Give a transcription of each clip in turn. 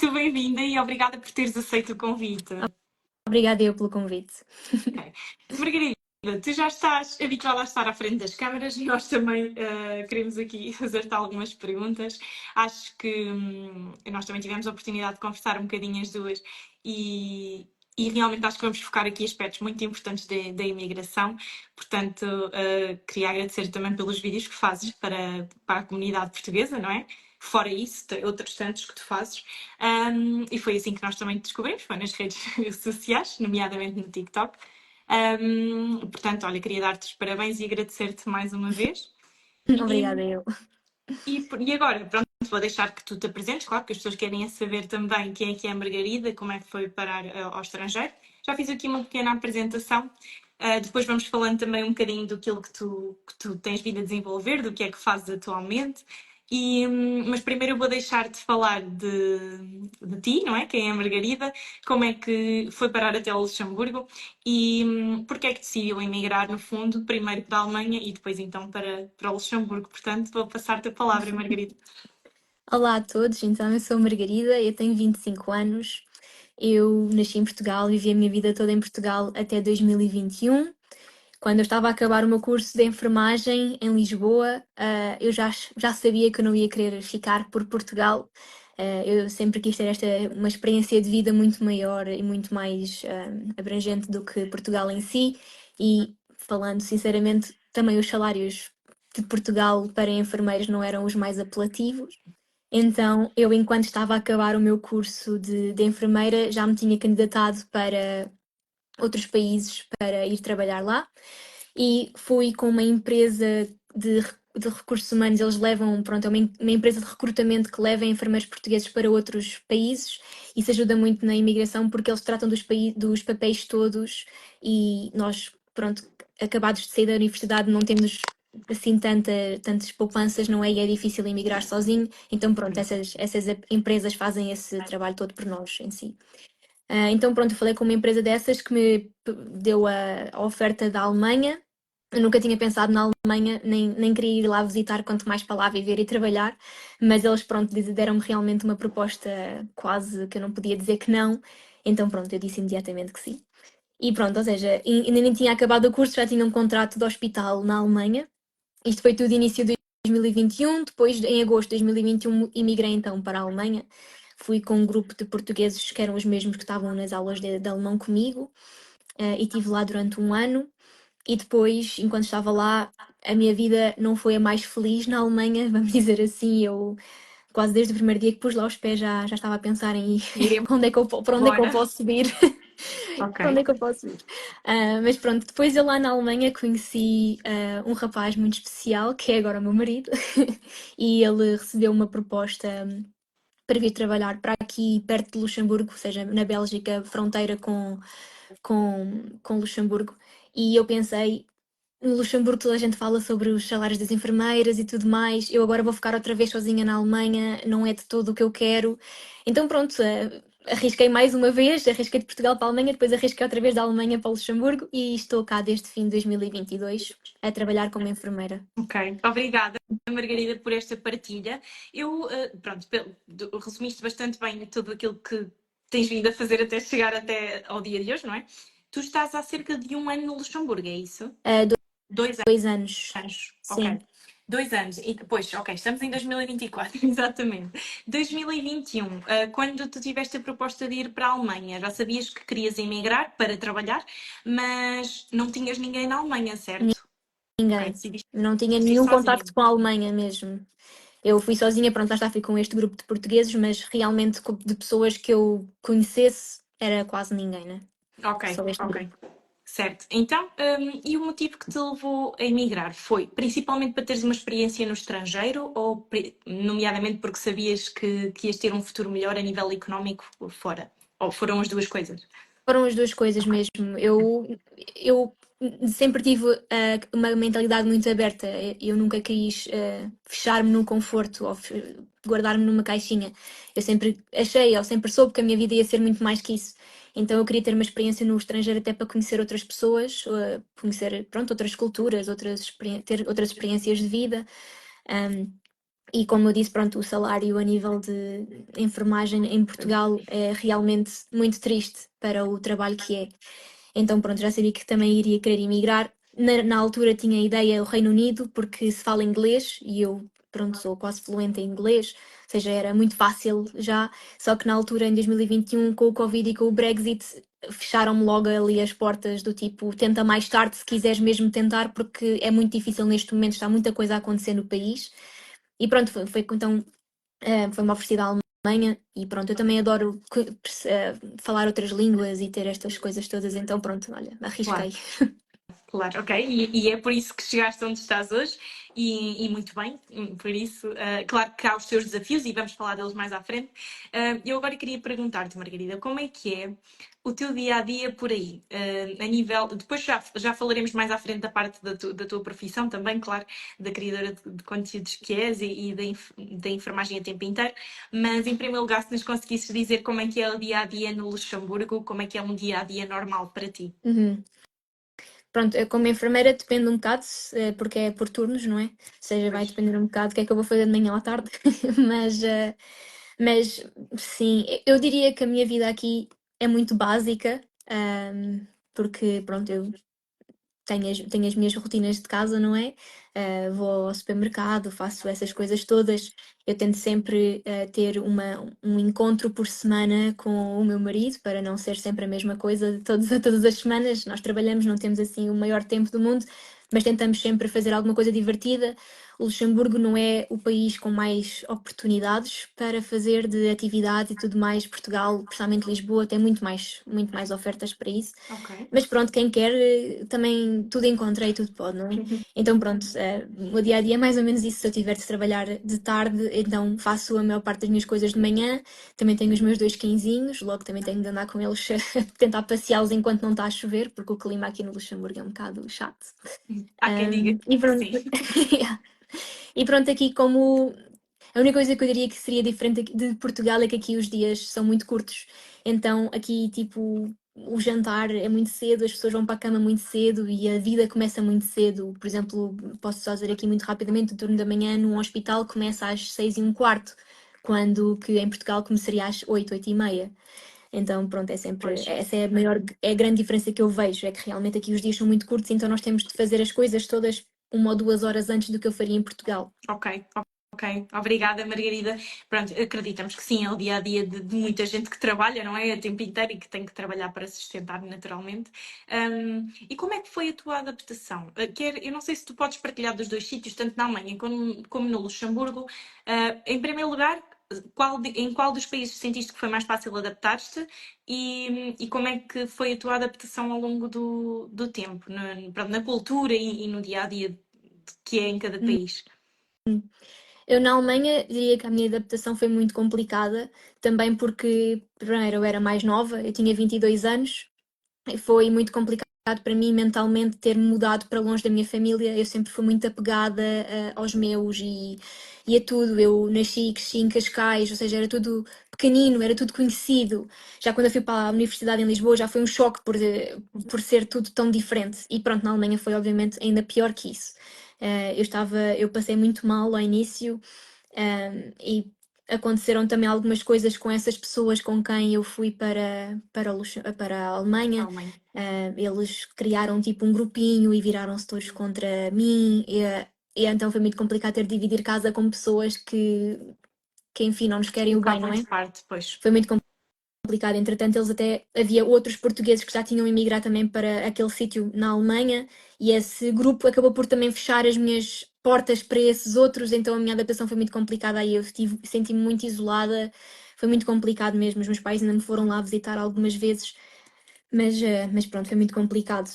muito bem-vinda e obrigada por teres aceito o convite. Obrigada eu pelo convite. Okay. Margarida, tu já estás habituada a estar à frente das câmaras, nós também queremos aqui fazer-te algumas perguntas. Acho que nós também tivemos a oportunidade de conversar um bocadinho as duas e realmente acho que vamos focar aqui aspectos muito importantes da imigração. Portanto, queria agradecer também pelos vídeos que fazes para a comunidade portuguesa, não é? Fora isso, outros tantos que tu fazes. E foi assim que nós também te descobrimos, foi nas redes sociais, nomeadamente no TikTok. Portanto, olha, queria dar-te os parabéns e agradecer-te mais uma vez. Obrigada eu. E agora, pronto, vou deixar que tu te apresentes, claro que as pessoas querem saber também quem é a Margarida, como é que foi parar ao estrangeiro. Já fiz aqui uma pequena apresentação, depois vamos falando também um bocadinho do que tu tens vindo a desenvolver, do que é que fazes atualmente. Mas primeiro eu vou deixar-te falar de ti, não é? Quem é a Margarida, como é que foi parar até ao Luxemburgo e porque é que decidiu emigrar, no fundo, primeiro para a Alemanha e depois então para o Luxemburgo. Portanto, vou passar-te a palavra, Margarida. Olá a todos, então eu sou a Margarida, eu tenho 25 anos, eu nasci em Portugal, vivi a minha vida toda em Portugal até 2021. Quando eu estava a acabar o meu curso de enfermagem em Lisboa, eu já sabia que eu não ia querer ficar por Portugal. Eu sempre quis ter uma experiência de vida muito maior e muito mais abrangente do que Portugal em si. E falando sinceramente, também os salários de Portugal para enfermeiros não eram os mais apelativos. Então, eu, enquanto estava a acabar o meu curso de enfermeira, já me tinha candidatado para outros países para ir trabalhar lá e fui com uma empresa de recursos humanos. Eles levam, pronto, é uma empresa de recrutamento que leva enfermeiros portugueses para outros países. Isso ajuda muito na imigração porque eles tratam dos papéis todos e nós, pronto, acabados de sair da universidade, não temos assim tantas poupanças, não é? E é difícil emigrar sozinho. Então, pronto, essas empresas fazem esse trabalho todo por nós em si. Então, pronto, eu falei com uma empresa dessas que me deu a oferta da Alemanha. Eu nunca tinha pensado na Alemanha, nem queria ir lá visitar, quanto mais para lá viver e trabalhar, mas eles, pronto, deram-me realmente uma proposta quase que eu não podia dizer que não, então, pronto, eu disse imediatamente que sim. E pronto, ou seja, ainda nem tinha acabado o curso, já tinha um contrato de hospital na Alemanha. Isto foi tudo início de 2021, depois em agosto de 2021 emigrei então para a Alemanha. Fui com um grupo de portugueses que eram os mesmos que estavam nas aulas de alemão comigo, e estive lá durante um ano. E depois, enquanto estava lá, a minha vida não foi a mais feliz na Alemanha, vamos dizer assim. Eu quase desde o primeiro dia que pus lá os pés já estava a pensar em ir, para onde é que eu posso subir. Para onde é que eu posso ir? Mas pronto, depois eu lá na Alemanha conheci um rapaz muito especial, que é agora o meu marido, e ele recebeu uma proposta para vir trabalhar para aqui perto de Luxemburgo, ou seja, na Bélgica, fronteira com Luxemburgo. E eu pensei, no Luxemburgo toda a gente fala sobre os salários das enfermeiras e tudo mais. Eu agora vou ficar outra vez sozinha na Alemanha, não é de todo o que eu quero. Então pronto, arrisquei mais uma vez, arrisquei de Portugal para a Alemanha, depois arrisquei outra vez da Alemanha para o Luxemburgo e estou cá desde fim de 2022 a trabalhar como enfermeira. Ok, obrigada, Margarida, por esta partilha. Eu, pronto, resumiste bastante bem tudo aquilo que tens vindo a fazer até chegar até ao dia de hoje, não é? Tu estás há cerca de um ano no Luxemburgo, é isso? 2 anos. Ok. Sim. 2 anos. E depois, ok, estamos em 2024, exatamente. 2021, quando tu tiveste a proposta de ir para a Alemanha, já sabias que querias emigrar para trabalhar, mas não tinhas ninguém na Alemanha, certo? Ninguém. Okay, Não tinha decidiste nenhum sozinha. contacto com a Alemanha mesmo. Eu fui sozinha, pronto, lá está, fui com este grupo de portugueses, mas realmente de pessoas que eu conhecesse era quase ninguém, né? Ok, Só este ok. grupo. Certo. Então, e o motivo que te levou a emigrar foi principalmente para teres uma experiência no estrangeiro ou, nomeadamente, porque sabias que ias ter um futuro melhor a nível económico fora? Ou foram as duas coisas? Foram as duas coisas mesmo. Eu sempre tive uma mentalidade muito aberta. Eu nunca quis fechar-me no conforto ou guardar-me numa caixinha. Eu sempre achei, ou sempre soube que a minha vida ia ser muito mais que isso. Então eu queria ter uma experiência no estrangeiro até para conhecer outras pessoas, conhecer, pronto, outras culturas, ter outras experiências de vida. Um, E como eu disse, pronto, o salário a nível de enfermagem em Portugal é realmente muito triste para o trabalho que é. Então, pronto, já sabia que também iria querer emigrar. Na altura tinha a ideia o Reino Unido, porque se fala inglês e eu, pronto, sou quase fluente em inglês, ou seja, era muito fácil já. Só que na altura, em 2021, com o Covid e com o Brexit, fecharam-me logo ali as portas do tipo, tenta mais tarde se quiseres mesmo tentar, porque é muito difícil neste momento, está muita coisa a acontecer no país. E pronto, então foi-me oferecida a Alemanha e pronto, eu também adoro falar outras línguas e ter estas coisas todas, então pronto, olha, Claro. arrisquei. Claro, ok. E é por isso que chegaste onde estás hoje e muito bem, por isso. Claro que há os teus desafios e vamos falar deles mais à frente. Eu agora queria perguntar-te, Margarida, como é que é o teu dia a dia por aí? A nível. Depois já falaremos mais à frente da parte da tua profissão também, claro, da criadora de conteúdos que és e da enfermagem a tempo inteiro. Mas em primeiro lugar, se nos conseguisses dizer como é que é o dia a dia no Luxemburgo, como é que é um dia a dia normal para ti? Uhum. Pronto, eu como enfermeira depende um bocado, porque é por turnos, não é? Ou seja, vai Pois. depender um bocado do que é que eu vou fazer de manhã ou à tarde, mas, mas sim, eu diria que a minha vida aqui é muito básica, porque pronto, eu tenho as minhas rotinas de casa, não é? Vou ao supermercado, faço essas coisas todas. Eu tento sempre ter um encontro por semana com o meu marido, para não ser sempre a mesma coisa todas as semanas. Nós trabalhamos, não temos assim o maior tempo do mundo, mas tentamos sempre fazer alguma coisa divertida. O Luxemburgo não é o país com mais oportunidades para fazer de atividade e tudo mais. Portugal, principalmente Lisboa, tem muito mais ofertas para isso. Ok. Mas pronto, quem quer também tudo encontra e tudo pode, não é? Então pronto, o meu dia a dia é mais ou menos isso. Se eu tiver de trabalhar de tarde, então faço a maior parte das minhas coisas de manhã. Também tenho os meus dois cãezinhos, logo também tenho de andar com eles tentar passeá-los enquanto não está a chover, porque o clima aqui no Luxemburgo é um bocado chato. Há quem diga E que pronto, sim. e pronto, aqui como a única coisa que eu diria que seria diferente de Portugal é que aqui os dias são muito curtos. Então aqui, tipo, o jantar é muito cedo, as pessoas vão para a cama muito cedo e a vida começa muito cedo. Por exemplo, posso só dizer aqui muito rapidamente, o turno da manhã num hospital começa às 6h15, quando que em Portugal começaria às 8h30. Então, pronto, é sempre, Pois. essa é a grande diferença que eu vejo, é que realmente aqui os dias são muito curtos, então nós temos de fazer as coisas todas 1 ou 2 horas antes do que eu faria em Portugal. Ok, ok. Obrigada, Margarida. Pronto, acreditamos que sim, é o dia a dia de muita gente que trabalha, não é? A tempo inteiro e que tem que trabalhar para se sustentar naturalmente. E como é que foi a tua adaptação? Eu não sei se tu podes partilhar dos dois sítios, tanto na Alemanha como no Luxemburgo. Em primeiro lugar, em qual dos países sentiste que foi mais fácil adaptar-te e como é que foi a tua adaptação ao longo do tempo, pronto, na cultura e no dia a dia que é em cada país? Eu na Alemanha diria que a minha adaptação foi muito complicada, também porque, primeiro, eu era mais nova, eu tinha 22 anos, e foi muito complicado para mim mentalmente ter mudado para longe da minha família. Eu sempre fui muito apegada aos meus e a tudo. Eu nasci e cresci em Cascais, ou seja, era tudo pequenino, era tudo conhecido. Já quando eu fui para a Universidade em Lisboa já foi um choque por ser tudo tão diferente. E pronto, na Alemanha foi obviamente ainda pior que isso. Eu passei muito mal ao início, e aconteceram também algumas coisas com essas pessoas com quem eu fui para a Alemanha. Alemanha. Eles criaram tipo um grupinho e viraram-se todos contra mim. E então foi muito complicado ter de dividir casa com pessoas que enfim não nos Que querem o nunca bem, vão não é? de parte, pois. Foi muito complicado. Entretanto, eles até havia outros portugueses que já tinham imigrado também para aquele sítio na Alemanha e esse grupo acabou por também fechar as minhas portas para esses outros, então a minha adaptação foi muito complicada aí. Senti-me muito isolada, foi muito complicado mesmo. Os meus pais ainda me foram lá visitar algumas vezes, mas pronto, foi muito complicado.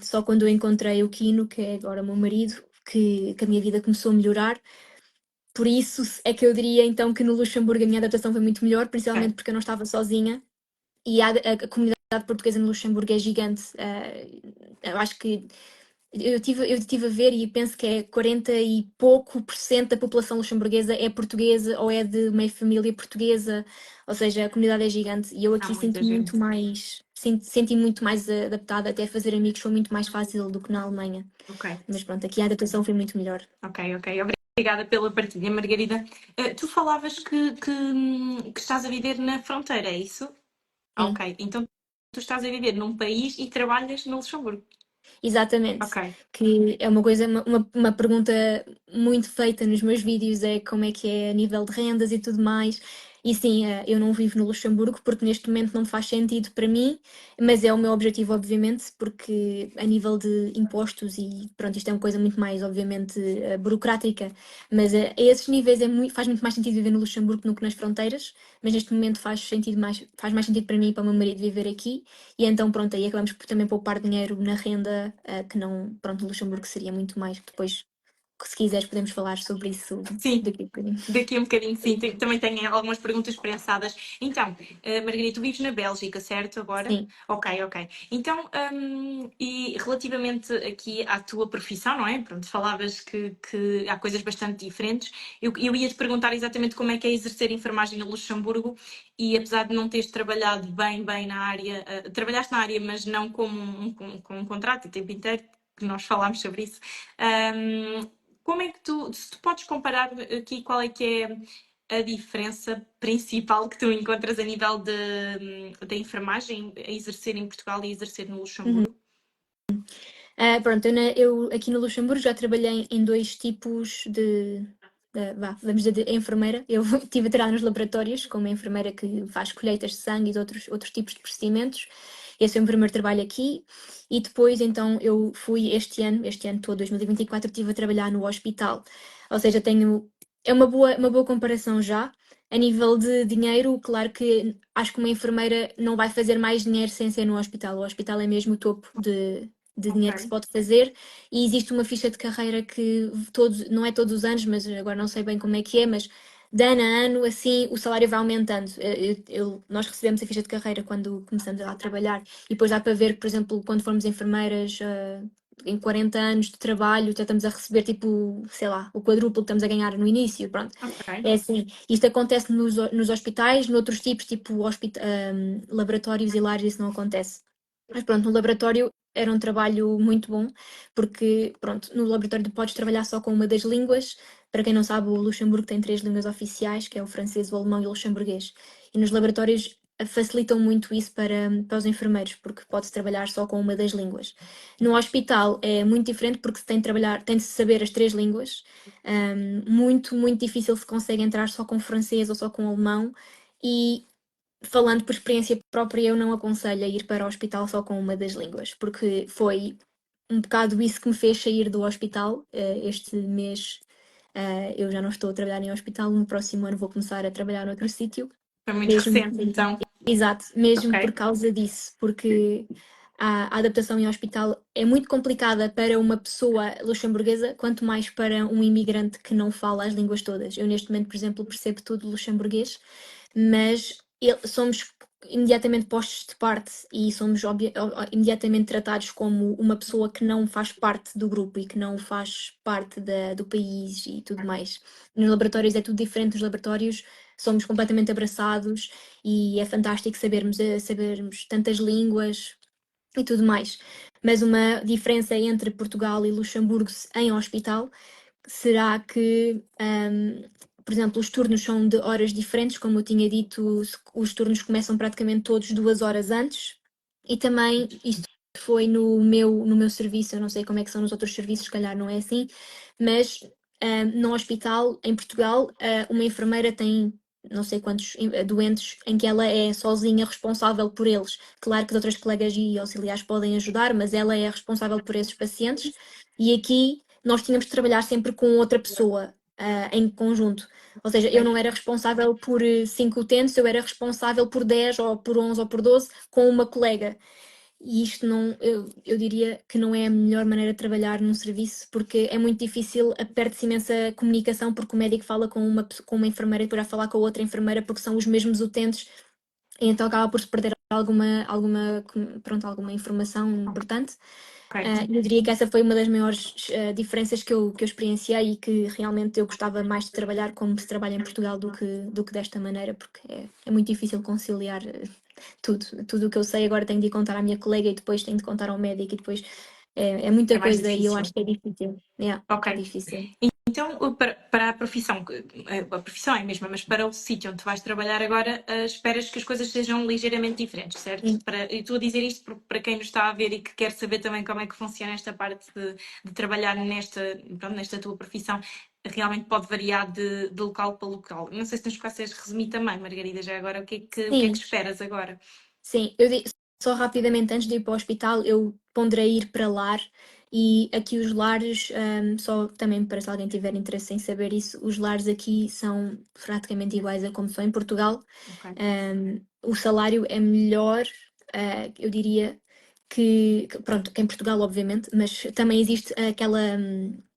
Só quando eu encontrei o Kino, que é agora o meu marido, que a minha vida começou a melhorar. Por isso é que eu diria então que no Luxemburgo a minha adaptação foi muito melhor, principalmente Ok. porque eu não estava sozinha e a comunidade portuguesa no Luxemburgo é gigante. Eu acho que eu tive a ver e penso que é 40 e pouco por cento da população luxemburguesa é portuguesa ou é de meio família portuguesa, ou seja, a comunidade é gigante e eu Há aqui muita sinto muito gente. mais, senti muito mais adaptada, até fazer amigos foi muito mais fácil do que na Alemanha. Ok, Mas pronto, aqui a adaptação foi muito melhor. ok. Obrigada pela partilha, Margarida. Tu falavas que estás a viver na fronteira, é isso? Sim. Ok, então tu estás a viver num país e trabalhas no Luxemburgo. Exatamente, Ok. que é uma coisa, uma pergunta muito feita nos meus vídeos, é como é que é a nível de rendas e tudo mais. E sim, eu não vivo no Luxemburgo porque neste momento não faz sentido para mim, mas é o meu objetivo, obviamente, porque a nível de impostos e pronto, isto é uma coisa muito mais, obviamente, burocrática, mas a esses níveis faz muito mais sentido viver no Luxemburgo do que nas fronteiras, mas neste momento faz mais sentido para mim e para o meu marido viver aqui. E então, pronto, aí acabamos por também poupar dinheiro na renda, que não, pronto, o Luxemburgo seria muito mais, que depois, que se quiseres, podemos falar sobre isso Sim, daqui a bocadinho. daqui a um bocadinho, sim. Também tenho algumas perguntas pensadas. Então, Margarida, tu vives na Bélgica, certo? Agora? Sim. Ok, ok. Então, e relativamente aqui à tua profissão, não é? Pronto, falavas que há coisas bastante diferentes. Eu ia te perguntar exatamente como é que é exercer enfermagem no Luxemburgo e apesar de não teres trabalhado bem na área, trabalhaste na área, mas não com um contrato o tempo inteiro, que nós falámos sobre isso. Como é que se tu podes comparar aqui qual é que é a diferença principal que tu encontras a nível da enfermagem a exercer em Portugal e a exercer no Uhum. Luxemburgo? Pronto, eu aqui no Luxemburgo já trabalhei em dois tipos vamos dizer, de enfermeira. Eu estive a trabalhar nos laboratórios como enfermeira que faz colheitas de sangue e de outros tipos de procedimentos. Esse foi o meu primeiro trabalho aqui. E depois, então, eu fui este ano todo, 2024, estive a trabalhar no hospital. Ou seja, é uma boa comparação já. A nível de dinheiro, claro que acho que uma enfermeira não vai fazer mais dinheiro sem ser no hospital. O hospital é mesmo o topo de dinheiro que se Ok. pode fazer e existe uma ficha de carreira que não é todos os anos, mas agora não sei bem como é que é, mas de ano a ano, assim, o salário vai aumentando. Nós recebemos a ficha de carreira quando começamos a trabalhar e depois dá para ver que, por exemplo, quando formos enfermeiras, em 40 anos de trabalho, já estamos a receber, tipo, sei lá, o quadruplo que estamos a ganhar no início, pronto. Ok. É assim, isto acontece nos hospitais, noutros tipos, tipo laboratórios e lares, isso não acontece. Mas pronto, no laboratório era um trabalho muito bom, porque pronto, no laboratório tu podes trabalhar só com uma das línguas. Para quem não sabe, o Luxemburgo tem três línguas oficiais, que é o francês, o alemão e o luxemburguês. E nos laboratórios facilitam muito isso para os enfermeiros, porque pode-se trabalhar só com uma das línguas. No hospital é muito diferente porque se tem de saber as três línguas. Muito difícil se consegue entrar só com francês ou só com alemão. E falando por experiência própria, eu não aconselho a ir para o hospital só com uma das línguas, porque foi um bocado isso que me fez sair do hospital. Este mês, eu já não estou a trabalhar em hospital, no próximo ano vou começar a trabalhar noutro sítio, Foi muito mesmo, recente, então. exato, mesmo por Ok. causa disso, porque a adaptação em hospital é muito complicada para uma pessoa luxemburguesa, quanto mais para um imigrante que não fala as línguas todas. Eu, neste momento, por exemplo, percebo tudo luxemburguês, mas somos imediatamente postos de parte e somos imediatamente tratados como uma pessoa que não faz parte do grupo e que não faz parte do país e tudo mais. Nos laboratórios é tudo diferente, nos laboratórios somos completamente abraçados e é fantástico sabermos tantas línguas e tudo mais. Mas uma diferença entre Portugal e Luxemburgo em hospital será que, por exemplo, os turnos são de horas diferentes, como eu tinha dito, os turnos começam praticamente todos 2 horas antes, e também isto foi no meu serviço, eu não sei como é que são nos outros serviços, se calhar não é assim, mas no hospital, em Portugal, uma enfermeira tem não sei quantos doentes em que ela é sozinha responsável por eles. Claro que as outras colegas e auxiliares podem ajudar, mas ela é responsável por esses pacientes, e aqui nós tínhamos de trabalhar sempre com outra pessoa, em conjunto. Ou seja, eu não era responsável por 5 utentes, eu era responsável por 10 ou por 11 ou por 12 com uma colega. E isto não, eu diria que não é a melhor maneira de trabalhar num serviço, porque é muito difícil, perde-se imensa comunicação, porque o médico fala com uma enfermeira e depois vai falar com a outra enfermeira, porque são os mesmos utentes, e então acaba por se perder alguma informação importante. Ok. Eu diria que essa foi uma das maiores diferenças que eu experienciei e que realmente eu gostava mais de trabalhar como se trabalha em Portugal do que desta maneira, porque é muito difícil conciliar tudo o que eu sei agora tenho de contar à minha colega e depois tenho de contar ao médico e depois é É muita mais coisa e eu difícil. acho que é difícil. Ok. É difícil. Então, para a profissão é a mesma, mas para o sítio onde tu vais trabalhar agora, esperas que as coisas sejam ligeiramente diferentes, certo? Sim, E estou a dizer isto para quem nos está a ver e que quer saber também como é que funciona esta parte de trabalhar pronto, nesta tua profissão, realmente pode variar de local para local. Não sei se nos consegues resumir também, Margarida, já agora, o que é que sim. esperas agora? Sim, só rapidamente antes de ir para o hospital, eu ponderei ir para lar e aqui os lares, só também para se alguém tiver interesse em saber isso, os lares aqui são praticamente iguais a como são em Portugal. Ok. O salário é melhor, eu diria pronto, que em Portugal, obviamente, mas também existe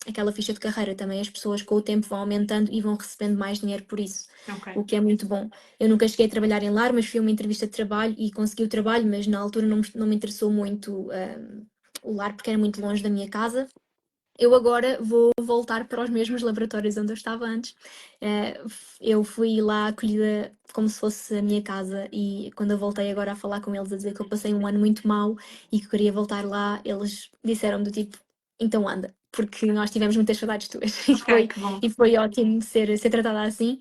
aquela ficha de carreira, também as pessoas com o tempo vão aumentando e vão recebendo mais dinheiro por isso, Ok. o que é muito bom. Eu nunca cheguei a trabalhar em lar, mas fui a uma entrevista de trabalho e consegui o trabalho, mas na altura não me interessou muito o lar porque era muito longe da minha casa. Eu agora vou voltar para os mesmos laboratórios onde eu estava antes. Eu fui lá acolhida como se fosse a minha casa e quando eu voltei agora a falar com eles a dizer que eu passei um ano muito mau e que queria voltar lá, eles disseram do tipo, então anda, porque nós tivemos muitas saudades tuas e Ok, que bom. foi ótimo ser tratada assim.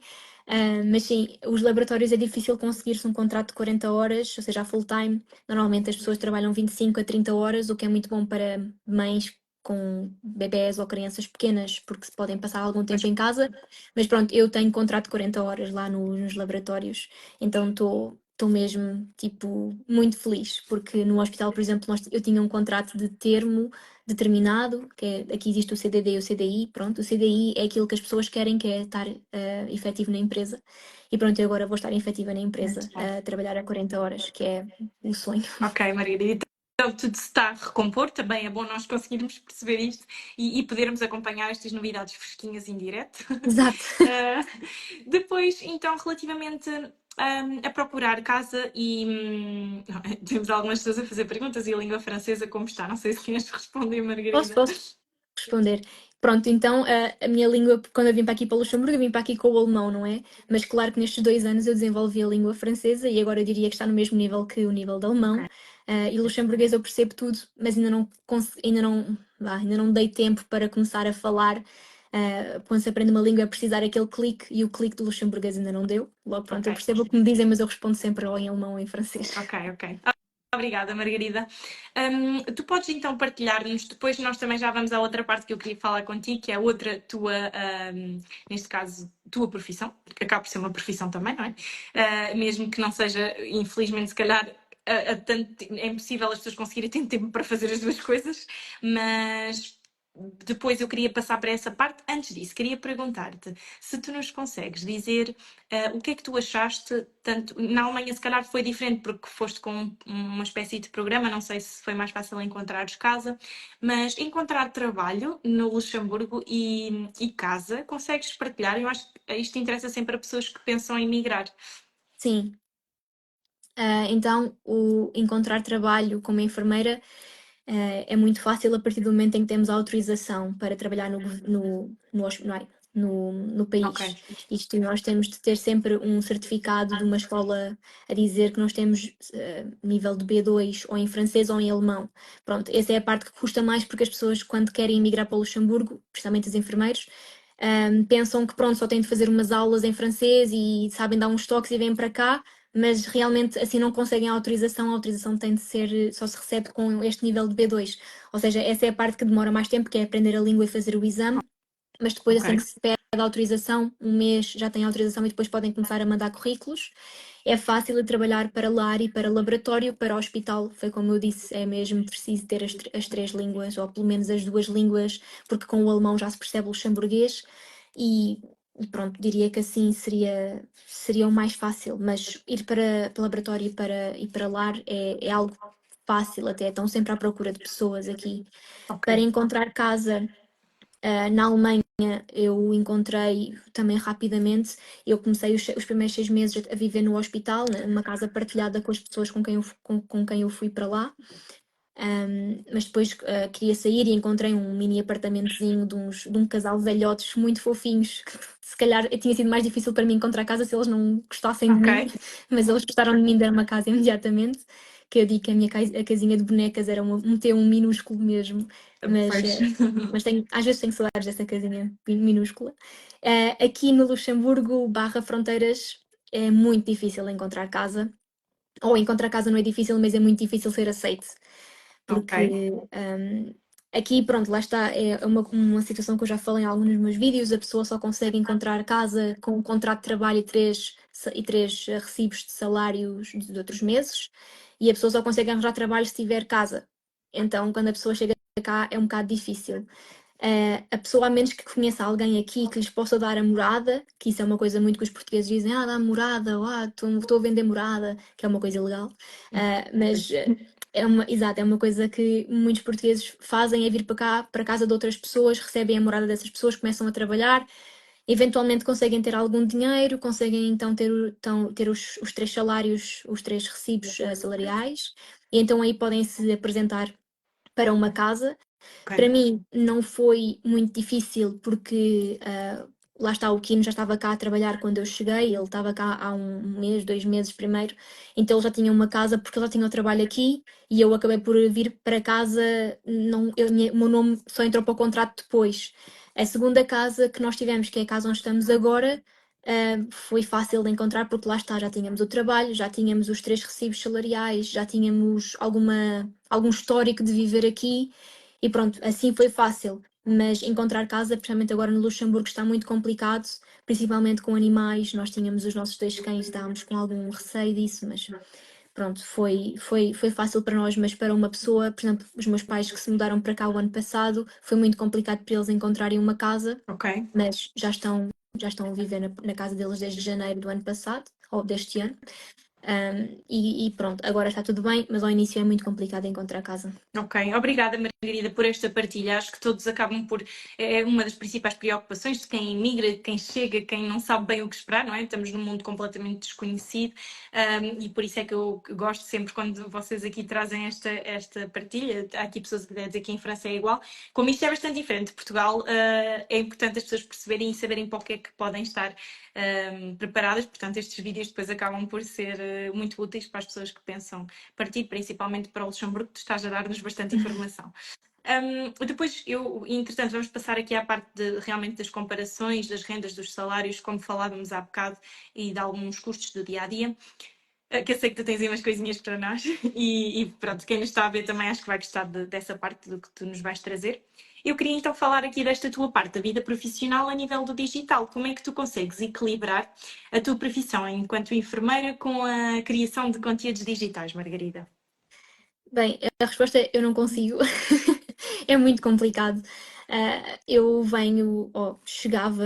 Mas sim, os laboratórios é difícil conseguir-se um contrato de 40 horas, ou seja, a full time. Normalmente as pessoas trabalham 25 a 30 horas, o que é muito bom para mães com bebés ou crianças pequenas, porque se podem passar algum tempo em casa. Mas pronto, eu tenho contrato de 40 horas lá nos laboratórios, então estou mesmo, tipo, muito feliz, porque no hospital, por exemplo, eu tinha um contrato de termo determinado, aqui existe o CDD e o CDI, pronto, o CDI é aquilo que as pessoas querem, que é estar efetivo na empresa, e pronto, eu agora vou estar efetiva na Muito empresa, bom. a trabalhar a 40 horas, que é o sonho. Ok, Margarida. Então, tudo se está a recompor, também é bom nós conseguirmos perceber isto e podermos acompanhar estas novidades fresquinhas em direto. Exato. Depois, então, relativamente a procurar casa e temos algumas pessoas a fazer perguntas e a língua francesa como está? Não sei se queres responder, Margarida. Posso responder. Pronto, então a minha língua, quando eu vim para aqui para o Luxemburgo, eu vim para aqui com o alemão, não é? Mas claro que nestes 2 anos eu desenvolvi a língua francesa e agora eu diria que está no mesmo nível que o nível de alemão. Ok. E luxemburguês eu percebo tudo, mas ainda não dei tempo para começar a falar. Quando se aprende uma língua é precisar aquele clique e o clique do luxemburguês ainda não deu. Logo, pronto, eu Ok. percebo o que me dizem, mas eu respondo sempre ou em alemão ou em francês. Ok, ok. Obrigada, Margarida. Tu podes então partilhar-nos, depois nós também já vamos à outra parte que eu queria falar contigo, que é outra tua, neste caso, tua profissão, porque acaba por ser uma profissão também, não é? Mesmo que não seja, infelizmente, se calhar, é impossível as pessoas conseguirem ter tempo para fazer as duas coisas, mas depois eu queria passar para essa parte. Antes disso, queria perguntar-te se tu nos consegues dizer o que é que tu achaste, tanto na Alemanha se calhar foi diferente porque foste com uma espécie de programa, não sei se foi mais fácil encontrares casa, mas encontrar trabalho no Luxemburgo e casa, consegues partilhar? Eu acho que isto interessa sempre a pessoas que pensam em migrar. Sim. Então, encontrar trabalho como enfermeira é muito fácil a partir do momento em que temos a autorização para trabalhar no Ok, país. Isto nós temos de ter sempre um certificado de uma escola a dizer que nós temos nível de B2 ou em francês ou em alemão. Pronto, essa é a parte que custa mais porque as pessoas quando querem emigrar para o Luxemburgo, principalmente os enfermeiros, pensam que pronto, só têm de fazer umas aulas em francês e sabem dar uns toques e vêm para cá, mas realmente assim não conseguem a autorização tem de ser, só se recebe com este nível de B2. Ou seja, essa é a parte que demora mais tempo, que é aprender a língua e fazer o exame, mas depois ok, assim que se pede a autorização, um mês já tem autorização e depois podem começar a mandar currículos. É fácil de trabalhar para lar e para laboratório, para hospital, foi como eu disse, é mesmo preciso ter as 3 línguas, ou pelo menos as 2 línguas, porque com o alemão já se percebe o luxemburguês e pronto, diria que assim seria o mais fácil, mas ir para laboratório e para lar é algo fácil até, estão sempre à procura de pessoas aqui. ok. Para encontrar casa na Alemanha eu encontrei também rapidamente, eu comecei os primeiros 6 meses a viver no hospital, numa casa partilhada com as pessoas com quem eu fui para lá. Mas depois queria sair e encontrei um mini apartamentozinho de um casal de velhotes muito fofinhos, que se calhar tinha sido mais difícil para mim encontrar casa se eles não gostassem de Ok, mim, mas eles gostaram de mim, deram uma casa imediatamente, que eu digo que a casinha de bonecas era um T1 minúsculo mesmo, mas, Pois. às vezes tenho saudades dessa casinha minúscula. Aqui no Luxemburgo, barra fronteiras, é muito difícil encontrar casa, ou encontrar casa não é difícil, mas é muito difícil ser aceite, Ok, porque aqui, pronto, lá está, é uma situação que eu já falei em alguns dos meus vídeos, a pessoa só consegue encontrar casa com um contrato de trabalho e três recibos de salários de outros meses, e a pessoa só consegue arranjar trabalho se tiver casa. Então, quando a pessoa chega cá, é um bocado difícil. A pessoa, a menos que conheça alguém aqui que lhes possa dar a morada, que isso é uma coisa muito que os portugueses dizem, dá morada, estou a vender morada, que é uma coisa ilegal. Mas exato, é uma coisa que muitos portugueses fazem, é vir para cá, para casa de outras pessoas, recebem a morada dessas pessoas, começam a trabalhar, eventualmente conseguem ter algum dinheiro, conseguem então ter os três salários, os três recibos salariais, e então aí podem se apresentar para uma casa. Para ok. mim não foi muito difícil porque lá está, o Kino já estava cá a trabalhar quando eu cheguei, ele estava cá há um mês, 2 meses primeiro, então ele já tinha uma casa porque ele já tinha o trabalho aqui e eu acabei por vir para casa, não, o meu nome só entrou para o contrato depois. A segunda casa que nós tivemos, que é a casa onde estamos agora, foi fácil de encontrar porque lá está, já tínhamos o trabalho, já tínhamos os três recibos salariais, já tínhamos algum histórico de viver aqui. E pronto, assim foi fácil, mas encontrar casa, principalmente agora no Luxemburgo, está muito complicado, principalmente com animais. Nós tínhamos os nossos 2 cães, estávamos com algum receio disso, mas pronto, foi fácil para nós, mas para uma pessoa, por exemplo, os meus pais que se mudaram para cá o ano passado, foi muito complicado para eles encontrarem uma casa, Ok. mas já estão a viver na casa deles desde janeiro do ano passado, ou deste ano. E pronto, agora está tudo bem, mas ao início é muito complicado encontrar casa. Ok, obrigada Margarida por esta partilha. Acho que todos acabam por. É uma das principais preocupações de quem imigra, de quem chega, quem não sabe bem o que esperar, não é? Estamos num mundo completamente desconhecido e por isso é que eu gosto sempre quando vocês aqui trazem esta partilha. Há aqui pessoas que dizem que em França é igual. Como isto é bastante diferente de Portugal, é importante as pessoas perceberem e saberem para o que é que podem estar preparadas. Portanto, estes vídeos depois acabam por ser muito úteis para as pessoas que pensam partir, principalmente para o Luxemburgo, tu estás a dar-nos bastante informação. Depois, entretanto, vamos passar aqui à parte realmente das comparações, das rendas, dos salários, como falávamos há bocado, e de alguns custos do dia a dia. Que eu sei que tu tens aí umas coisinhas para nós, e pronto, quem nos está a ver também acho que vai gostar dessa parte do que tu nos vais trazer. Eu queria então falar aqui desta tua parte da vida profissional a nível do digital. Como é que tu consegues equilibrar a tua profissão enquanto enfermeira com a criação de conteúdos digitais, Margarida? Bem, a resposta é eu não consigo. É muito complicado. Eu chegava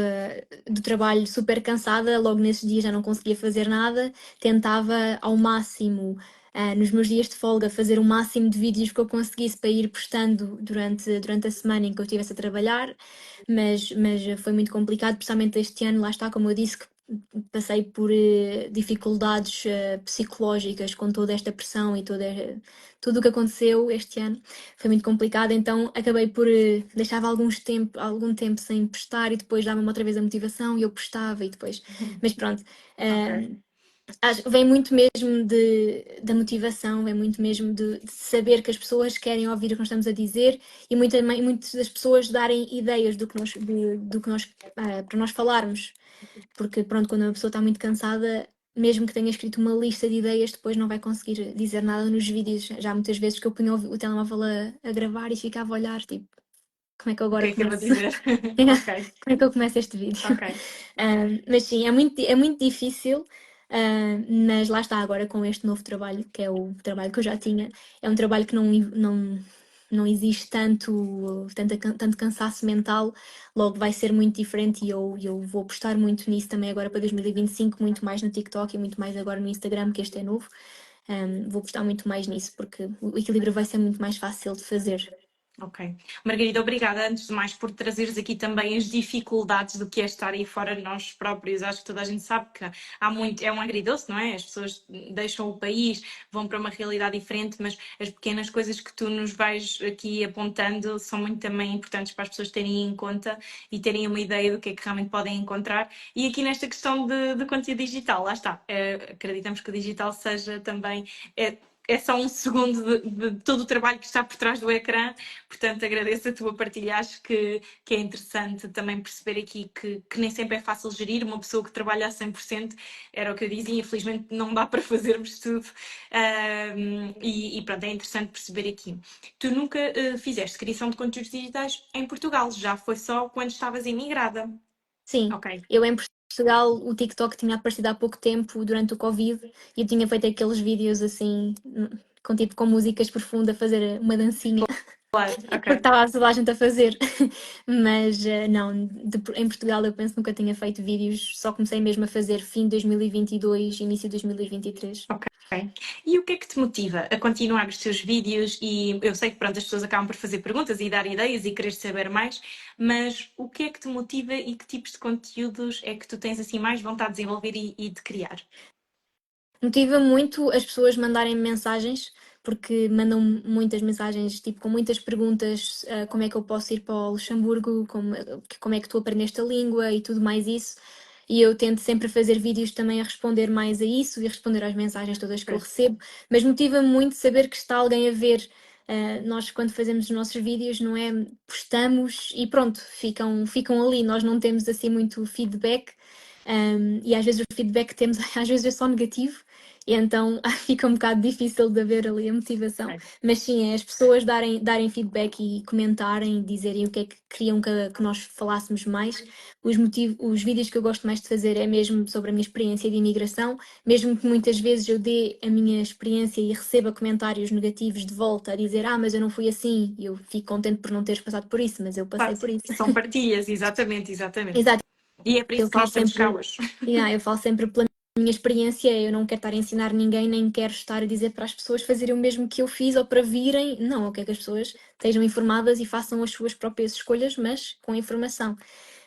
do trabalho super cansada, logo nesses dias já não conseguia fazer nada, tentava ao máximo, nos meus dias de folga, fazer o máximo de vídeos que eu conseguisse para ir postando durante a semana em que eu estivesse a trabalhar, mas foi muito complicado, principalmente este ano, lá está, como eu disse, que passei por dificuldades psicológicas com toda esta pressão e tudo o que aconteceu este ano foi muito complicado, então acabei por deixava algum tempo sem postar e depois dava-me outra vez a motivação e eu postava e depois, mas pronto, Ok. vem muito mesmo da motivação, vem muito mesmo de saber que as pessoas querem ouvir o que nós estamos a dizer e muitas das pessoas darem ideias do que nós para nós falarmos, porque pronto, quando uma pessoa está muito cansada, mesmo que tenha escrito uma lista de ideias, depois não vai conseguir dizer nada nos vídeos. Já há muitas vezes que eu punha o telemóvel a gravar e ficava a olhar, tipo, como é que eu O que agora é que eu vou começo? dizer? Ok, Como é que eu começo este vídeo? ok. Mas sim, é muito difícil, mas lá está agora com este novo trabalho, que é o trabalho que eu já tinha, é um trabalho que não existe tanto cansaço mental, logo vai ser muito diferente e eu vou apostar muito nisso também agora para 2025, muito mais no TikTok e muito mais agora no Instagram, que este é novo. Vou apostar muito mais nisso porque o equilíbrio vai ser muito mais fácil de fazer. Ok. Margarida, obrigada antes de mais por trazeres aqui também as dificuldades do que é estar aí fora de nós próprios. Acho que toda a gente sabe que há muito, é um agridoce, não é? As pessoas deixam o país, vão para uma realidade diferente, mas as pequenas coisas que tu nos vais aqui apontando são muito também importantes para as pessoas terem em conta e terem uma ideia do que é que realmente podem encontrar. E aqui nesta questão de conteúdo digital, lá está. Acreditamos que o digital seja também é só um segundo de todo o trabalho que está por trás do ecrã, portanto agradeço a tua partilha, acho que é interessante também perceber aqui que nem sempre é fácil gerir, uma pessoa que trabalha a 100%, era o que eu dizia, infelizmente não dá para fazermos tudo, e pronto, é interessante perceber aqui. Tu nunca fizeste criação de conteúdos digitais em Portugal, já foi só quando estavas imigrada. Sim, Ok. eu em Portugal o TikTok tinha aparecido há pouco tempo durante o Covid e eu tinha feito aqueles vídeos assim, com tipo com músicas por fundo a fazer uma dancinha, Claro, porque ok. estava toda a gente a fazer. Mas não, em Portugal eu penso que nunca tinha feito vídeos, só comecei mesmo a fazer fim de 2022, início de 2023. Ok. E o que é que te motiva a continuar os teus vídeos? E eu sei que pronto, as pessoas acabam por fazer perguntas e dar ideias e querer saber mais, mas o que é que te motiva e que tipos de conteúdos é que tu tens assim mais vontade de desenvolver e de criar? Motiva muito as pessoas mandarem mensagens, porque mandam muitas mensagens, tipo, com muitas perguntas, como é que eu posso ir para o Luxemburgo, como é que tu aprendeste a língua e tudo mais isso. E eu tento sempre fazer vídeos também a responder mais a isso e a responder às mensagens todas que eu recebo, mas motiva-me muito saber que está alguém a ver. Nós, quando fazemos os nossos vídeos, não é? Postamos e pronto, ficam ali. Nós não temos assim muito feedback, e às vezes o feedback que temos às vezes é só negativo, e então fica um bocado difícil de haver ali a motivação. Ok. Mas sim, é as pessoas darem feedback e comentarem, dizerem o que é que queriam que nós falássemos mais. Os vídeos que eu gosto mais de fazer é mesmo sobre a minha experiência de imigração, mesmo que muitas vezes eu dê a minha experiência e receba comentários negativos de volta a dizer, mas eu não fui assim, e eu fico contente por não teres passado por isso, mas eu passei Claro, por isso. são partilhas, exatamente, exatamente. Exato, E é para eu isso que falo nós temos cá sempre, hoje. eu falo sempre pela minha experiência, eu não quero estar a ensinar ninguém, nem quero estar a dizer para as pessoas fazerem o mesmo que eu fiz ou para virem. Não, eu quero que as pessoas estejam informadas e façam as suas próprias escolhas, mas com informação.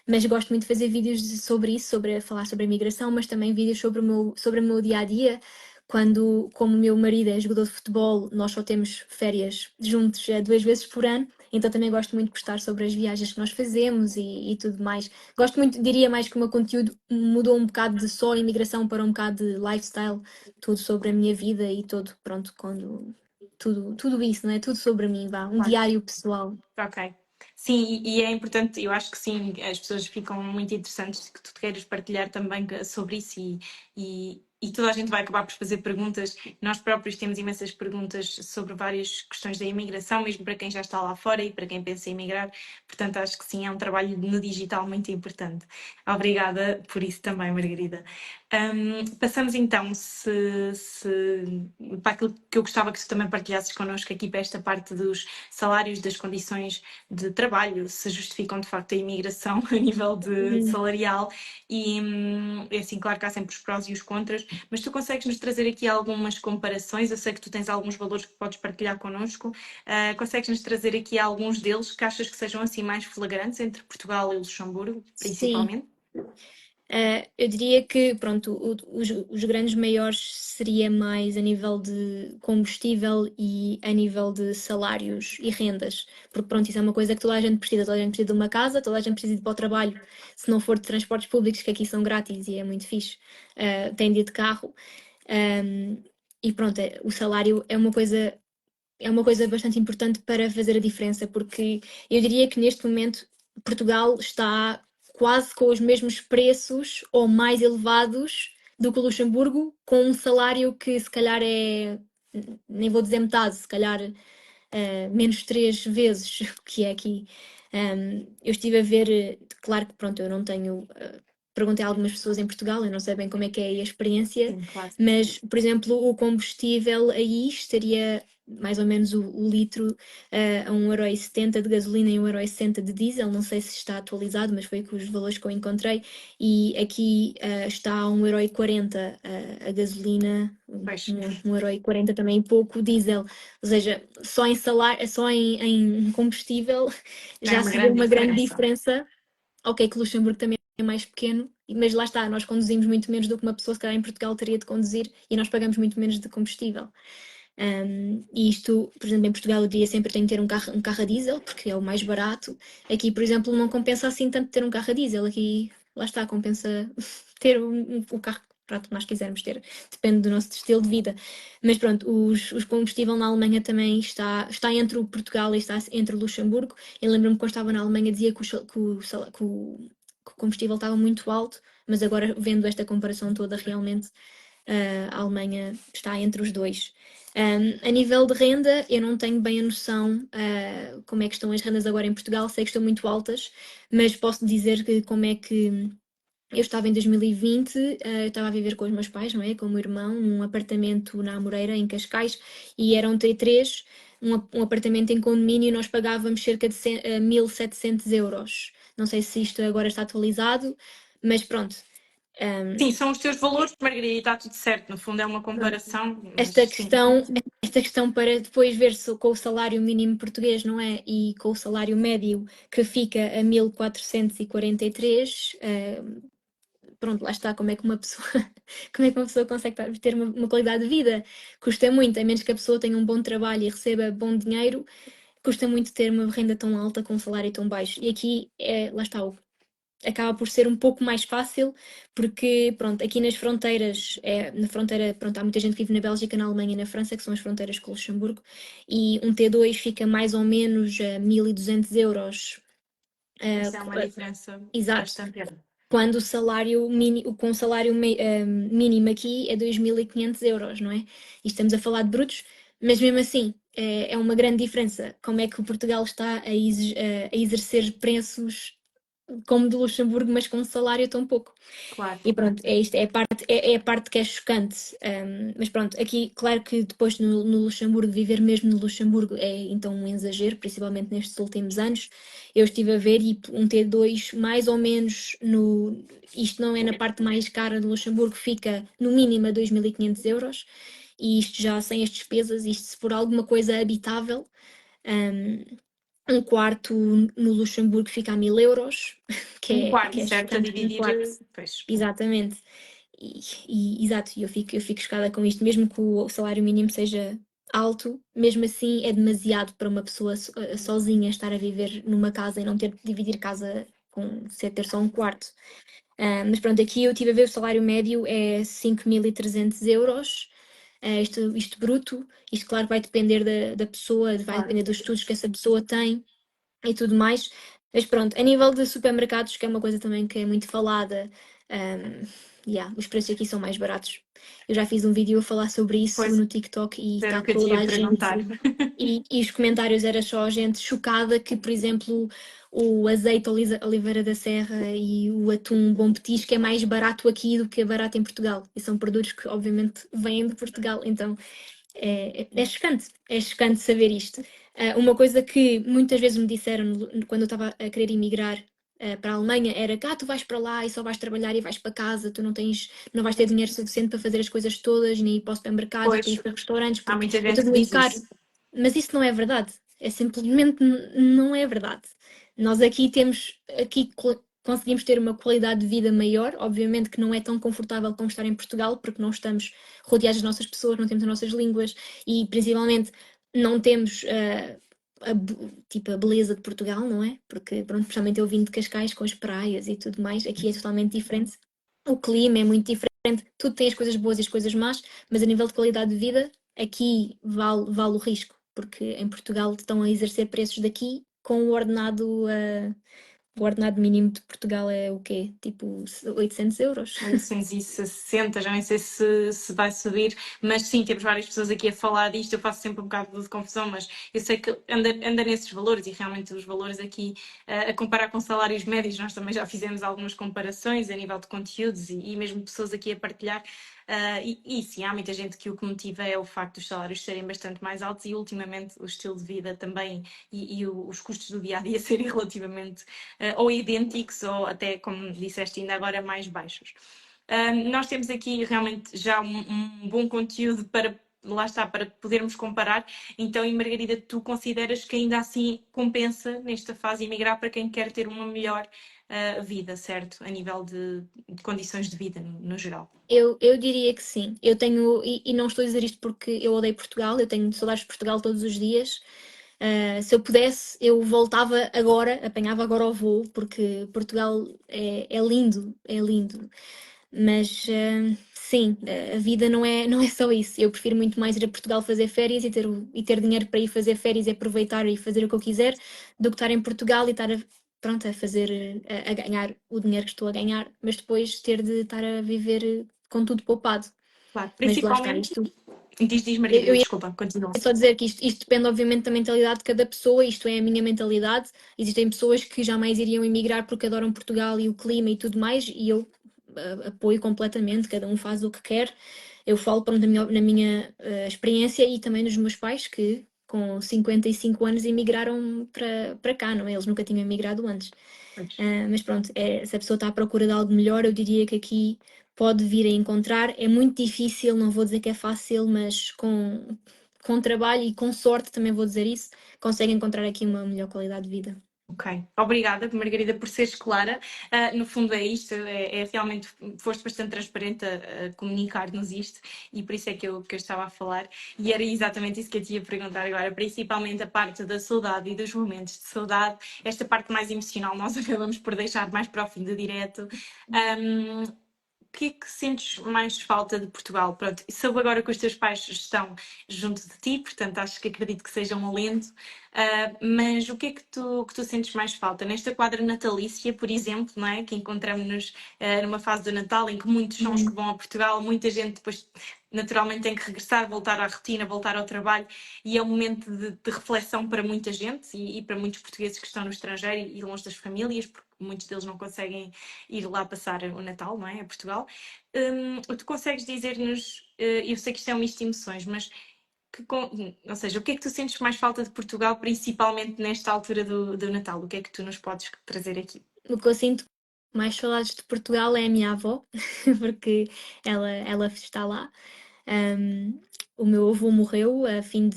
Mas gosto muito de fazer vídeos sobre isso, sobre falar sobre a imigração, mas também vídeos sobre o meu dia a dia. Como o meu marido é jogador de futebol, nós só temos férias juntos 2 vezes por ano, então também gosto muito de postar sobre as viagens que nós fazemos e tudo mais. Gosto muito, diria mais que o meu conteúdo mudou um bocado de só imigração para um bocado de lifestyle, tudo sobre a minha vida e todo, pronto, tudo isso, não é? Tudo sobre mim, vá, um Claro. diário pessoal. Ok. Sim, e é importante, eu acho que sim, as pessoas ficam muito interessantes que tu queiras partilhar também sobre isso e toda a gente vai acabar por fazer perguntas. Nós próprios temos imensas perguntas sobre várias questões da imigração, mesmo para quem já está lá fora e para quem pensa em emigrar. Portanto, acho que sim, é um trabalho no digital muito importante. Obrigada por isso também, Margarida. Passamos então para aquilo que eu gostava que tu também partilhasses connosco aqui para esta parte dos salários, das condições de trabalho, se justificam de facto a imigração a nível de salarial e é assim, claro que há sempre os prós e os contras, mas tu consegues nos trazer aqui algumas comparações, eu sei que tu tens alguns valores que podes partilhar connosco, consegues nos trazer aqui alguns deles que achas que sejam assim mais flagrantes entre Portugal e Luxemburgo, Sim. principalmente? Eu diria que, pronto, os grandes maiores seria mais a nível de combustível e a nível de salários e rendas, porque pronto, isso é uma coisa que toda a gente precisa de uma casa, toda a gente precisa de ir para o trabalho, se não for de transportes públicos, que aqui são grátis e é muito fixe, tem de ir de carro. E pronto, o salário é uma coisa bastante importante para fazer a diferença, porque eu diria que neste momento Portugal está quase com os mesmos preços ou mais elevados do que o Luxemburgo, com um salário que se calhar nem vou dizer metade, se calhar menos 3 vezes o que é aqui. Eu estive a ver, claro que pronto, eu não tenho. Perguntei a algumas pessoas em Portugal, eu não sei bem como é que é aí a experiência, Sim, claro. mas, por exemplo, o combustível aí estaria mais ou menos o litro a 1,70€ de gasolina e 1,60€ de diesel, não sei se está atualizado, mas foi com os valores que eu encontrei, e aqui está a 1,40€ a gasolina, Pois. 1,40€ também pouco o diesel, ou seja, só em combustível Já é já uma se vê grande uma grande diferença. diferença. Ok, que Luxemburgo também é mais pequeno, mas lá está, nós conduzimos muito menos do que uma pessoa se calhar em Portugal teria de conduzir e nós pagamos muito menos de combustível. E isto, por exemplo, em Portugal eu diria sempre que tenho que ter um carro a diesel, porque é o mais barato. Aqui, por exemplo, não compensa assim tanto ter um carro a diesel. Aqui, lá está, compensa ter o carro pronto, nós quisermos ter, depende do nosso estilo de vida. Mas pronto, os combustível na Alemanha também está entre o Portugal e está entre o Luxemburgo. Eu lembro-me que quando estava na Alemanha dizia que o combustível estava muito alto, mas agora vendo esta comparação toda, realmente a Alemanha está entre os dois. A nível de renda, eu não tenho bem a noção como é que estão as rendas agora em Portugal, sei que estão muito altas, mas posso dizer que como é que eu estava em 2020, eu estava a viver com os meus pais, não é? Com o meu irmão, num apartamento na Amoreira, em Cascais, e era um T3, um apartamento em condomínio, e nós pagávamos cerca de 1.700 euros. Não sei se isto agora está atualizado, mas pronto. Sim, são os teus valores, Margarida, e está tudo certo. No fundo é uma comparação, mas Esta sim. questão, esta questão para depois ver se com o salário mínimo português, não é? E com o salário médio que fica a 1.443, pronto, lá está, como é que uma pessoa, como é que uma pessoa consegue ter uma qualidade de vida? Custa muito, a menos que a pessoa tenha um bom trabalho e receba bom dinheiro, custa muito ter uma renda tão alta com um salário tão baixo. E aqui, lá está, acaba por ser um pouco mais fácil, porque, pronto, aqui nas fronteiras, na fronteira, pronto, há muita gente que vive na Bélgica, na Alemanha e na França, que são as fronteiras com o Luxemburgo, e um T2 fica mais ou menos a 1.200 euros. Isso é uma diferença Exato, bastante grande. quando o salário mínimo, com o salário mínimo aqui é 2.500 euros, não é? E estamos a falar de brutos, mas mesmo assim é uma grande diferença. Como é que o Portugal está a exercer preços como de Luxemburgo, mas com um salário tão pouco? Claro. E pronto, é isto, é a parte que é chocante. Mas pronto, aqui, claro que depois no Luxemburgo, viver mesmo no Luxemburgo é então um exagero, principalmente nestes últimos anos. Eu estive a ver e um T2, mais ou menos, isto não é na parte mais cara do Luxemburgo, fica no mínimo a 2.500 euros. E isto já sem as despesas, isto se for alguma coisa habitável. Um quarto no Luxemburgo fica a 1.000 euros, Um que quarto, é certo? A chocante, um dividir, quarto. pois. Exatamente. Exato, e eu fico chocada com isto, mesmo que o salário mínimo seja alto, mesmo assim é demasiado para uma pessoa sozinha estar a viver numa casa e não ter de dividir casa com ter só um quarto. Mas pronto, aqui eu estive a ver o salário médio é 5.300 euros, isto bruto. Isto, claro, vai depender da pessoa, vai Claro. depender dos estudos que essa pessoa tem e tudo mais. Mas pronto, a nível de supermercados, que é uma coisa também que é muito falada, os preços aqui são mais baratos. Eu já fiz um vídeo a falar sobre isso Pois no TikTok e era está o que eu te toda ia a gente. perguntar. E os comentários era só gente chocada que, por exemplo, o azeite Oliveira da Serra e o atum Bom Petisco é mais barato aqui do que é barato em Portugal. E são produtos que, obviamente, vêm de Portugal. Então, é chocante saber isto. Uma coisa que muitas vezes me disseram quando eu estava a querer emigrar para a Alemanha era que tu vais para lá e só vais trabalhar e vais para casa, tu não vais ter dinheiro suficiente para fazer as coisas todas, nem ir para os supermercados, para Pois, ir para restaurantes, há porque muita é gente tudo que muito diz caro. isso. Mas isso não é verdade. É simplesmente não é verdade. Nós aqui conseguimos ter uma qualidade de vida maior, obviamente que não é tão confortável como estar em Portugal, porque não estamos rodeados das nossas pessoas, não temos as nossas línguas e principalmente não temos tipo a beleza de Portugal, não é? Porque, pronto, principalmente eu vim de Cascais com as praias e tudo mais, aqui é totalmente diferente. O clima é muito diferente, tudo tem as coisas boas e as coisas más, mas a nível de qualidade de vida, aqui vale o risco, porque em Portugal estão a exercer preços daqui com o ordenado mínimo de Portugal é o quê? Tipo 800 euros. 860, já nem sei se vai subir, mas sim, temos várias pessoas aqui a falar disto. Eu faço sempre um bocado de confusão, mas eu sei que anda nesses valores e realmente os valores aqui, a comparar com salários médios, nós também já fizemos algumas comparações a nível de conteúdos e mesmo pessoas aqui a partilhar. E sim, há muita gente que o que motiva é o facto dos salários serem bastante mais altos e ultimamente o estilo de vida também e os custos do dia a dia serem relativamente ou idênticos ou até, como disseste ainda agora, mais baixos. Nós temos aqui realmente já um bom conteúdo para, lá está, para podermos comparar. Então, e Margarida, tu consideras que ainda assim compensa nesta fase emigrar para quem quer ter uma melhor vida, certo? A nível de condições de vida no geral. Eu diria que sim. Eu tenho, e não estou a dizer isto porque eu odeio Portugal, eu tenho saudades de Portugal todos os dias. Se eu pudesse, eu voltava agora, apanhava agora o voo, porque Portugal é lindo, é lindo. Mas sim, a vida não é só isso. Eu prefiro muito mais ir a Portugal fazer férias e ter dinheiro para ir fazer férias e aproveitar e fazer o que eu quiser, do que estar em Portugal e estar pronto, a fazer, a ganhar o dinheiro que estou a ganhar, mas depois ter de estar a viver com tudo poupado. Claro, Mas lá está, principalmente. isto. Diz Eu Margarida, ia desculpa, continua. só dizer que isto depende, obviamente, da mentalidade de cada pessoa, isto é a minha mentalidade. Existem pessoas que jamais iriam emigrar porque adoram Portugal e o clima e tudo mais, e eu apoio completamente, cada um faz o que quer. Eu falo pronto, na minha experiência e também dos meus pais que com 55 anos emigraram para cá, não é? Eles nunca tinham emigrado antes. Mas pronto, se a pessoa está à procura de algo melhor, eu diria que aqui pode vir a encontrar. É muito difícil, não vou dizer que é fácil, mas com trabalho e com sorte, também vou dizer isso, consegue encontrar aqui uma melhor qualidade de vida. Ok, obrigada, Margarida, por seres clara. No fundo é isto, é realmente, foste bastante transparente a comunicar-nos isto e por isso é que eu estava a falar. E era exatamente isso que eu te ia perguntar agora, principalmente a parte da saudade e dos momentos de saudade, esta parte mais emocional nós acabamos por deixar mais para o fim do direto. O que é que sentes mais falta de Portugal? Pronto, soube agora que os teus pais estão junto de ti, portanto acredito que seja um alento. Mas o que é que tu sentes mais falta? Nesta quadra natalícia, por exemplo, não é? Que encontramos-nos numa fase do Natal em que muitos são os que vão a Portugal, muita gente depois naturalmente tem que regressar, voltar à rotina, voltar ao trabalho e é um momento de reflexão para muita gente e para muitos portugueses que estão no estrangeiro e longe das famílias, porque muitos deles não conseguem ir lá passar o Natal, não é? A Portugal. Tu consegues dizer-nos, eu sei que isto é um misto de emoções, mas ou seja, o que é que tu sentes mais falta de Portugal, principalmente nesta altura do Natal? O que é que tu nos podes trazer aqui? O que eu sinto mais saudades de Portugal é a minha avó, porque ela está lá. O meu avô morreu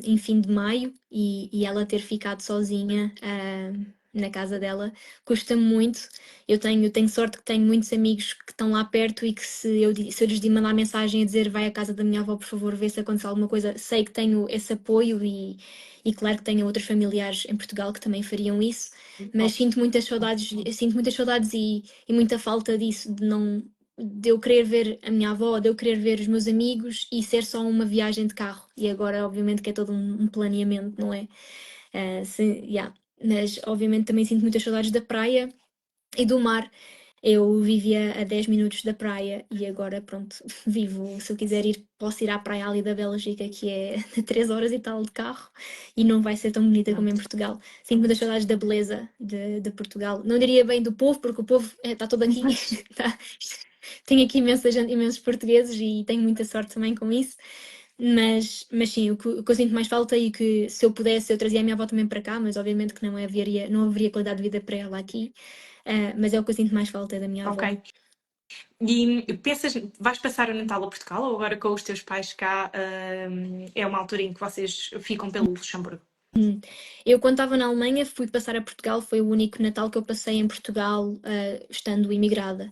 em fim de maio e ela ter ficado sozinha na casa dela custa-me muito. Eu tenho sorte que tenho muitos amigos que estão lá perto e que se eu lhes mandar mensagem a dizer vai à casa da minha avó, por favor, vê se acontece alguma coisa, sei que tenho esse apoio e claro que tenho outros familiares em Portugal que também fariam isso, mas sinto muitas saudades e muita falta disso, de eu querer ver a minha avó, de eu querer ver os meus amigos e ser só uma viagem de carro. E agora, obviamente, que é todo um planeamento, não é? Yeah. Mas, obviamente, também sinto muitas saudades da praia e do mar. Eu vivia a 10 minutos da praia e agora, pronto, vivo. Se eu quiser ir, posso ir à praia ali da Bélgica, que é 3 horas e tal de carro, e não vai ser tão bonita como em Portugal. Sinto muitas saudades da beleza de Portugal. Não diria bem do povo, porque o povo está todo aqui. Tá. Tenho aqui imensos portugueses e tenho muita sorte também com isso. Mas sim, o que eu sinto mais falta e que se eu pudesse eu trazia a minha avó também para cá, mas obviamente que não haveria qualidade de vida para ela aqui. Mas é o que eu sinto mais falta da minha avó. Ok. E pensas, vais passar o Natal a Portugal ou agora com os teus pais cá é uma altura em que vocês ficam pelo Luxemburgo? Eu, quando estava na Alemanha, fui passar a Portugal, foi o único Natal que eu passei em Portugal, estando imigrada.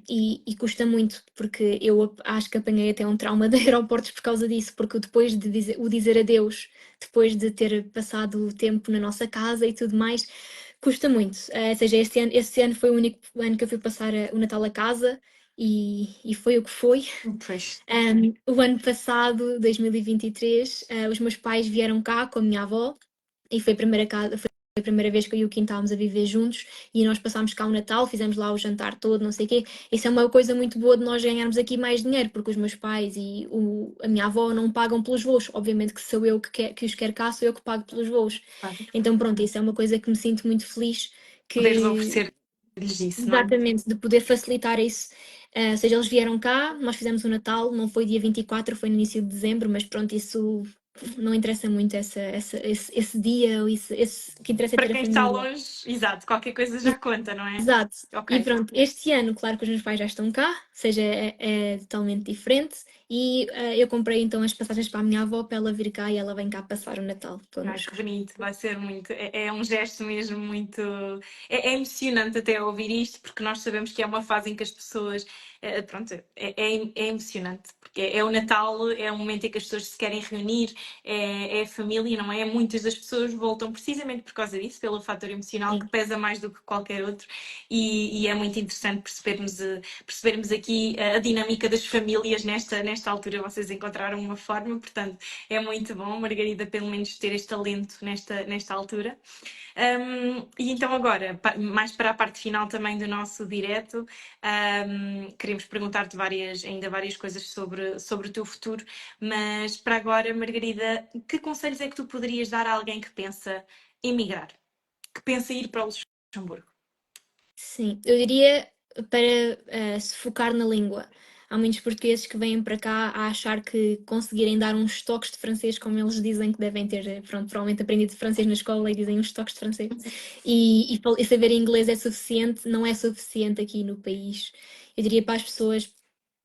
E custa muito, porque eu acho que apanhei até um trauma de aeroportos por causa disso, porque depois de dizer adeus, depois de ter passado o tempo na nossa casa e tudo mais, custa muito. Ou seja, este ano foi o único ano que eu fui passar o Natal a casa e foi o que foi. Pois. O ano passado, 2023, os meus pais vieram cá com a minha avó e foi a primeira vez que eu e o Kim estávamos a viver juntos e nós passámos cá o Natal, fizemos lá o jantar todo, não sei o quê. Isso é uma coisa muito boa de nós ganharmos aqui mais dinheiro, porque os meus pais e a minha avó não pagam pelos voos. Obviamente que sou eu que os quero cá, sou eu que pago pelos voos. Claro. Então pronto, isso é uma coisa que me sinto muito feliz Poderes que oferecer-lhes isso, não é? exatamente, de poder facilitar isso. Ou seja, eles vieram cá, nós fizemos o Natal, não foi dia 24, foi no início de dezembro, mas pronto, isso não interessa muito esse dia, ou o que interessa é Para ter a quem está família. longe, exato, qualquer coisa já conta, não é? Exato. E Ok. pronto, este ano, claro que os meus pais já estão cá, ou seja, é totalmente diferente. E eu comprei então as passagens para a minha avó para ela vir cá e ela vem cá passar o Natal Ai, que connosco. bonito, vai ser muito. É um gesto mesmo muito. É emocionante até ouvir isto, porque nós sabemos que é uma fase em que as pessoas pronto, é emocionante, porque é o Natal, é o momento em que as pessoas se querem reunir, é a família, não é? Muitas das pessoas voltam precisamente por causa disso, pelo fator emocional que Sim. pesa mais do que qualquer outro, e é muito interessante percebermos aqui a dinâmica das famílias nesta altura. Vocês encontraram uma forma, portanto, é muito bom, Margarida, pelo menos ter este talento nesta altura. E então agora, mais para a parte final também do nosso direto, queremos perguntar-te ainda várias coisas sobre o teu futuro, mas para agora, Margarida, que conselhos é que tu poderias dar a alguém que pensa emigrar, que pensa ir para o Luxemburgo? Sim, eu diria para se focar na língua. Há muitos portugueses que vêm para cá a achar que conseguirem dar uns toques de francês, como eles dizem que devem ter, pronto, provavelmente aprendido francês na escola e dizem uns toques de francês. E saber inglês é suficiente, não é suficiente aqui no país. Eu diria para as pessoas,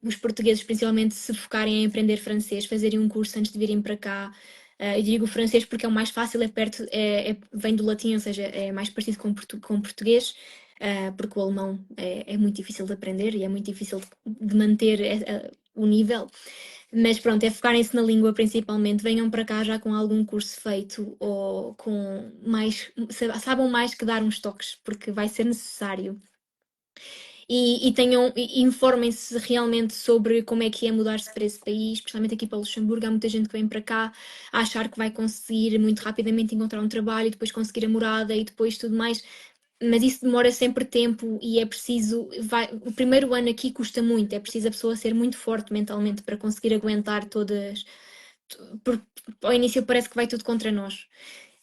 os portugueses principalmente, se focarem em aprender francês, fazerem um curso antes de virem para cá. Eu digo o francês porque é o mais fácil, vem do latim, ou seja, é mais parecido com português. Porque o alemão é muito difícil de aprender e é muito difícil de manter o nível. Mas pronto, é focarem-se na língua principalmente. Venham para cá já com algum curso feito ou com mais, saibam mais que dar uns toques, porque vai ser necessário. E informem-se realmente sobre como é que é mudar-se para esse país, especialmente aqui para o Luxemburgo. Há muita gente que vem para cá a achar que vai conseguir muito rapidamente encontrar um trabalho e depois conseguir a morada e depois tudo mais, mas isso demora sempre tempo e é preciso. O primeiro ano aqui custa muito, é preciso a pessoa ser muito forte mentalmente para conseguir aguentar todas. Porque ao início parece que vai tudo contra nós.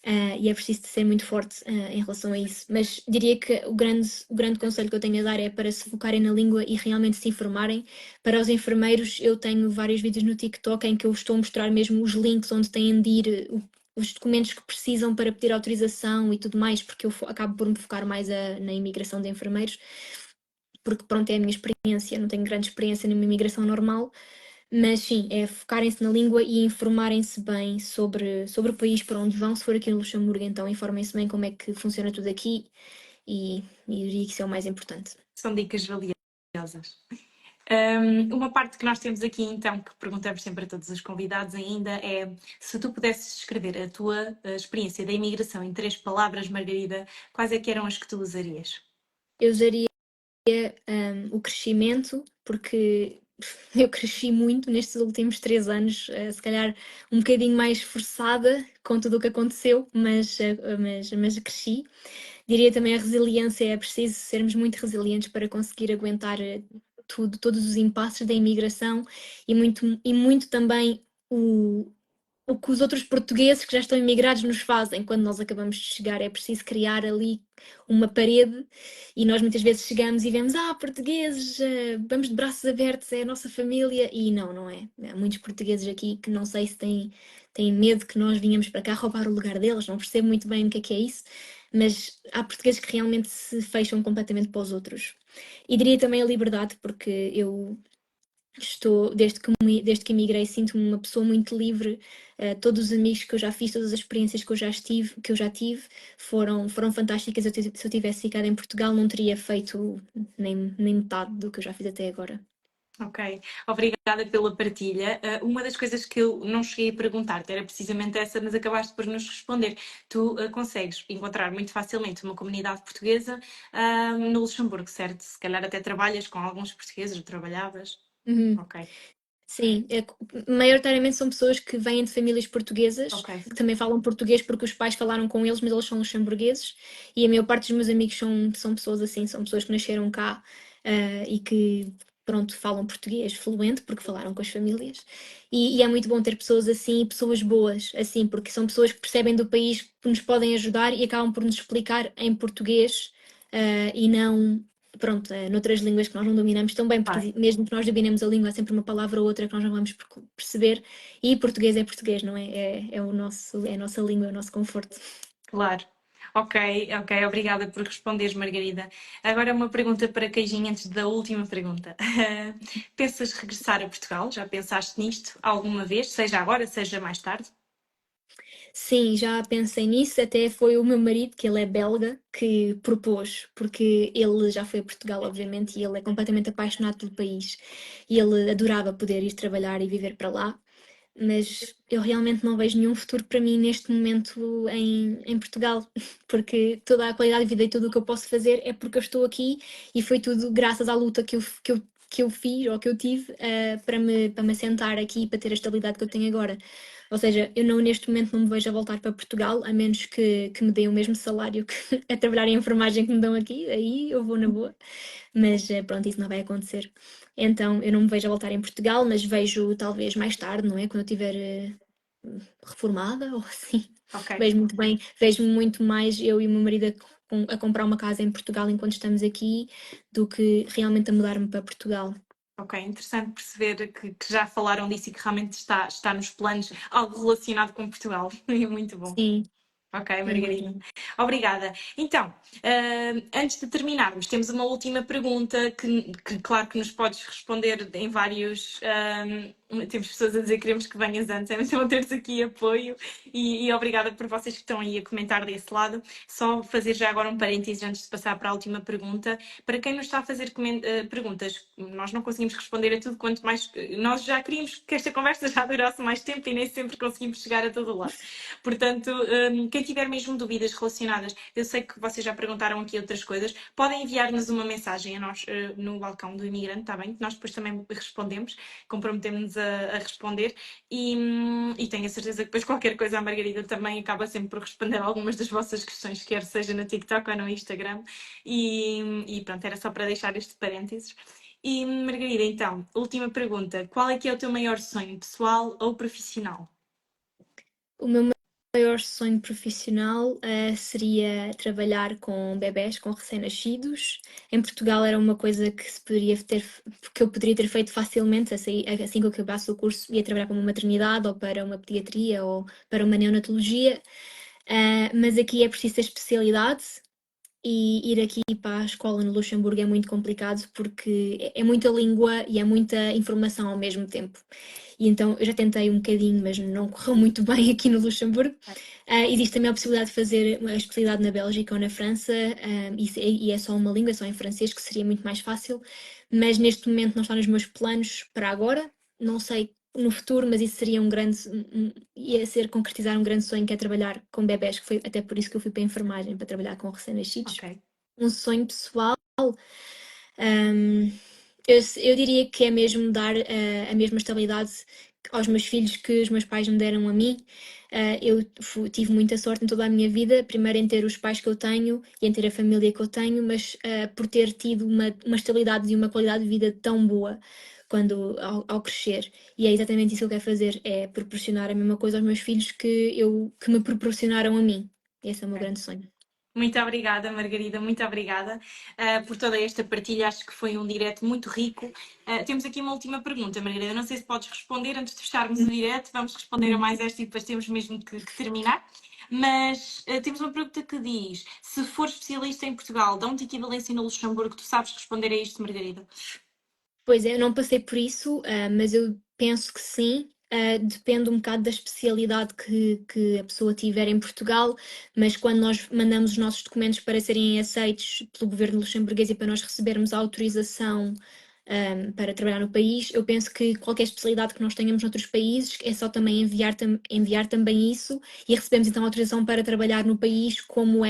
E é preciso ser muito forte em relação a isso. Mas diria que o grande conselho que eu tenho a dar é para se focarem na língua e realmente se informarem. Para os enfermeiros, eu tenho vários vídeos no TikTok em que eu estou a mostrar mesmo os links onde têm de ir, os documentos que precisam para pedir autorização e tudo mais, porque eu acabo por me focar mais na imigração de enfermeiros, porque pronto, é a minha experiência, não tenho grande experiência numa imigração normal, mas sim, é focarem-se na língua e informarem-se bem sobre o país para onde vão. Se for aqui no Luxemburgo, então informem-se bem como é que funciona tudo aqui e eu diria que isso é o mais importante. São dicas valiosas. Uma parte que nós temos aqui, então, que perguntamos sempre a todos os convidados ainda, é se tu pudesses descrever a tua experiência da imigração em 3 palavras, Margarida, quais é que eram as que tu usarias? Eu usaria o crescimento, porque eu cresci muito nestes últimos 3 anos, se calhar um bocadinho mais forçada com tudo o que aconteceu, mas cresci. Diria também a resiliência, é preciso sermos muito resilientes para conseguir aguentar tudo, todos os impasses da imigração e muito também o que os outros portugueses que já estão imigrados nos fazem quando nós acabamos de chegar. É preciso criar ali uma parede e nós muitas vezes chegamos e vemos, portugueses, vamos de braços abertos, é a nossa família. E não, não é. Há muitos portugueses aqui que não sei se têm medo que nós vinhamos para cá roubar o lugar deles, não percebo muito bem o que é isso, mas há portugueses que realmente se fecham completamente para os outros. E diria também a liberdade, porque eu desde que emigrei, sinto-me uma pessoa muito livre. Todos os amigos que eu já fiz, todas as experiências que eu já tive foram fantásticas. Se eu tivesse ficado em Portugal, não teria feito nem metade do que eu já fiz até agora. Ok, obrigada pela partilha. Uma das coisas que eu não cheguei a perguntar-te era precisamente essa, mas acabaste por nos responder. Tu consegues encontrar muito facilmente uma comunidade portuguesa no Luxemburgo, certo? Se calhar até trabalhas com alguns portugueses, ou trabalhavas. Uhum. Ok, Sim, maioritariamente são pessoas que vêm de famílias portuguesas, ok. que também falam português porque os pais falaram com eles, mas eles são luxemburgueses. E a maior parte dos meus amigos são pessoas assim, são pessoas que nasceram cá, e que, pronto, falam português fluente porque falaram com as famílias. E é muito bom ter pessoas assim e pessoas boas, assim, porque são pessoas que percebem do país, que nos podem ajudar e acabam por nos explicar em português, e não pronto, noutras línguas que nós não dominamos tão bem, porque mesmo que nós dominemos a língua, há sempre uma palavra ou outra que nós não vamos perceber, e português é português, não é? É a nossa língua, é o nosso conforto. Claro. Ok, ok, obrigada por responderes, Margarida. Agora uma pergunta para Queijinho antes da última pergunta. Pensas regressar a Portugal? Já pensaste nisto alguma vez? Seja agora, seja mais tarde? Sim, já pensei nisso, até foi o meu marido, que ele é belga, que propôs, porque ele já foi a Portugal, obviamente, e ele é completamente apaixonado pelo país. E ele adorava poder ir trabalhar e viver para lá, mas eu realmente não vejo nenhum futuro para mim neste momento em Portugal, porque toda a qualidade de vida e tudo o que eu posso fazer é porque eu estou aqui e foi tudo graças à luta que eu fiz ou que eu tive para me assentar aqui e para ter a estabilidade que eu tenho agora. Ou seja, eu não, neste momento não me vejo a voltar para Portugal, a menos que me deem o mesmo salário que a trabalhar em enfermagem que me dão aqui, aí eu vou na boa. Mas pronto, isso não vai acontecer. Então eu não me vejo a voltar em Portugal, mas vejo talvez mais tarde, não é? Quando eu estiver reformada ou assim. Ok. Vejo muito bem, vejo muito mais eu e o meu marido a comprar uma casa em Portugal enquanto estamos aqui do que realmente a mudar-me para Portugal. Ok, interessante perceber que já falaram disso e que realmente está nos planos algo relacionado com Portugal. Muito bom. Sim, Ok, é Margarida. mesmo. Obrigada. Então, antes de terminarmos, temos uma última pergunta que claro que nos podes responder em vários. Temos pessoas a dizer que queremos que venhas antes, é muito bom teres aqui apoio e obrigada por vocês que estão aí a comentar desse lado. Só fazer já agora um parênteses antes de passar para a última pergunta. Para quem nos está a fazer perguntas, nós não conseguimos responder a tudo, quanto mais. Nós já queríamos que esta conversa já durasse mais tempo e nem sempre conseguimos chegar a todo lado. Portanto, quem tiver mesmo dúvidas relacionadas, eu sei que vocês já perguntaram aqui outras coisas, podem enviar-nos uma mensagem a nós no balcão do imigrante, está bem? Que nós depois também respondemos, comprometemos-nos a responder e tenho a certeza que depois qualquer coisa a Margarida também acaba sempre por responder algumas das vossas questões, quer seja no TikTok ou no Instagram. E pronto, era só para deixar este parênteses. E Margarida, então, última pergunta: qual é que é o teu maior sonho, pessoal ou profissional? O meu maior sonho profissional seria trabalhar com bebés, com recém-nascidos. Em Portugal era uma coisa que se poderia ter, que eu poderia ter feito facilmente assim que eu acabasse o curso, ia trabalhar para uma maternidade ou para uma pediatria ou para uma neonatologia. Mas aqui é preciso ter especialidade e ir aqui para a escola no Luxemburgo é muito complicado porque é muita língua e é muita informação ao mesmo tempo. E então eu já tentei um bocadinho, mas não correu muito bem aqui no Luxemburgo. Existe também a possibilidade de fazer uma especialidade na Bélgica ou na França, e é só uma língua, é só em francês, que seria muito mais fácil, mas neste momento não está nos meus planos para agora. Não sei no futuro, mas isso seria ia ser concretizar um grande sonho, que é trabalhar com bebés, que foi até por isso que eu fui para a enfermagem, para trabalhar com recém-nascidos. Ok. Um sonho pessoal. hum, eu diria que é mesmo dar a mesma estabilidade aos meus filhos que os meus pais me deram a mim. Eu tive muita sorte em toda a minha vida, primeiro em ter os pais que eu tenho e em ter a família que eu tenho, mas por ter tido uma estabilidade e uma qualidade de vida tão boa ao crescer. E é exatamente isso que eu quero fazer, é proporcionar a mesma coisa aos meus filhos que me proporcionaram a mim. Esse é o meu Ok. grande sonho. Muito obrigada, Margarida, muito obrigada por toda esta partilha. Acho que foi um direto muito rico. Temos aqui uma última pergunta, Margarida. Não sei se podes responder antes de fecharmos o direto. Vamos responder a Uhum. mais esta e depois temos mesmo que terminar. Mas temos uma pergunta que diz: se for especialista em Portugal, dão-te equivalência no Luxemburgo? Tu sabes responder a isto, Margarida? Pois é, eu não passei por isso, mas eu penso que sim. Depende um bocado da especialidade que a pessoa tiver em Portugal, mas quando nós mandamos os nossos documentos para serem aceitos pelo governo luxemburguês e para nós recebermos a autorização, para trabalhar no país, eu penso que qualquer especialidade que nós tenhamos noutros países é só também enviar também isso e recebemos então autorização para trabalhar no país como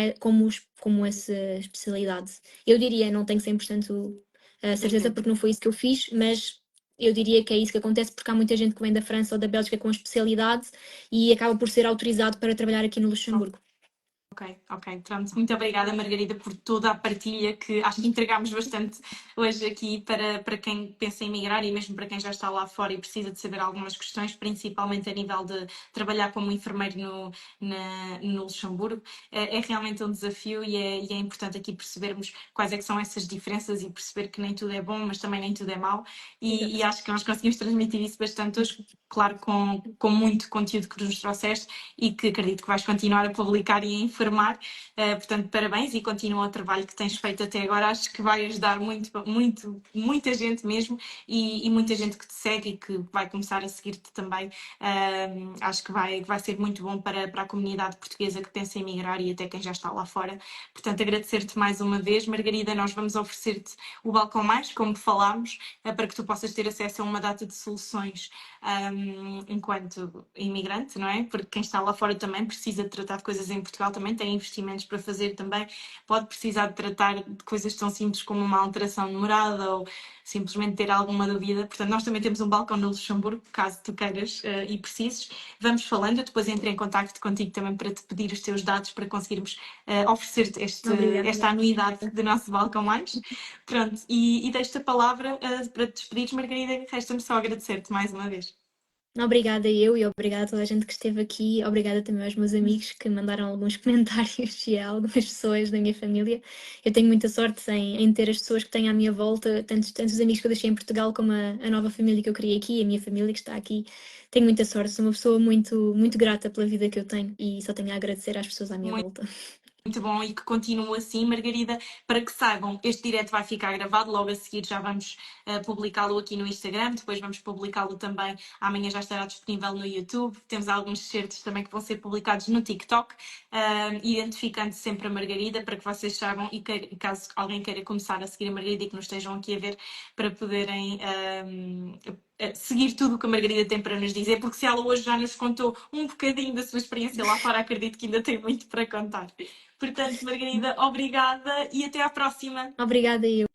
essa especialidade. Eu diria, não tenho 100% certeza porque não foi isso que eu fiz, mas eu diria que é isso que acontece porque há muita gente que vem da França ou da Bélgica com especialidade e acaba por ser autorizado para trabalhar aqui no Luxemburgo. Ok, ok. Pronto, muito obrigada, Margarida, por toda a partilha que acho que entregámos bastante hoje aqui para quem pensa em migrar e mesmo para quem já está lá fora e precisa de saber algumas questões, principalmente a nível de trabalhar como enfermeiro no Luxemburgo. É realmente um desafio e é importante aqui percebermos quais é que são essas diferenças e perceber que nem tudo é bom, mas também nem tudo é mau. E acho que nós conseguimos transmitir isso bastante hoje, claro, com muito conteúdo que nos trouxeste e que acredito que vais continuar a publicar e a informar confirmar. Portanto, parabéns e continua o trabalho que tens feito até agora. Acho que vai ajudar muita gente mesmo e muita gente que te segue e que vai começar a seguir-te também. Acho que vai ser muito bom para a comunidade portuguesa que pensa em emigrar e até quem já está lá fora. Portanto, agradecer-te mais uma vez. Margarida, nós vamos oferecer-te o Balcão Mais, como falámos, para que tu possas ter acesso a uma data de soluções enquanto imigrante, não é? Porque quem está lá fora também precisa de tratar de coisas em Portugal, também tem investimentos para fazer também, pode precisar de tratar de coisas tão simples como uma alteração de morada ou simplesmente ter alguma dúvida. Portanto, nós também temos um balcão no Luxemburgo, caso tu queiras e precises. Vamos falando, eu depois entro em contacto contigo também para te pedir os teus dados para conseguirmos oferecer-te Obrigada. esta anuidade do nosso Balcão Mais. Pronto, e deixo-te a palavra para te despedires, Margarida. Resta-me só agradecer-te mais uma vez. Obrigada eu e obrigada a toda a gente que esteve aqui. Obrigada também aos meus amigos que mandaram alguns comentários e a algumas pessoas da minha família. Eu tenho muita sorte em ter as pessoas que tenho à minha volta, tantos amigos que eu deixei em Portugal como a nova família que eu criei aqui, a minha família que está aqui. Tenho muita sorte, sou uma pessoa muito grata pela vida que eu tenho e só tenho a agradecer às pessoas à minha volta. Muito bom e que continue assim, Margarida. Para que saibam, este direto vai ficar gravado, logo a seguir já vamos publicá-lo aqui no Instagram, depois vamos publicá-lo também, amanhã já estará disponível no YouTube, temos alguns certos também que vão ser publicados no TikTok, identificando sempre a Margarida, para que vocês saibam e caso alguém queira começar a seguir a Margarida e que nos estejam aqui a ver, para poderem seguir tudo o que a Margarida tem para nos dizer, porque se ela hoje já nos contou um bocadinho da sua experiência lá fora, acredito que ainda tem muito para contar. Portanto, Margarida, obrigada e até à próxima. Obrigada eu.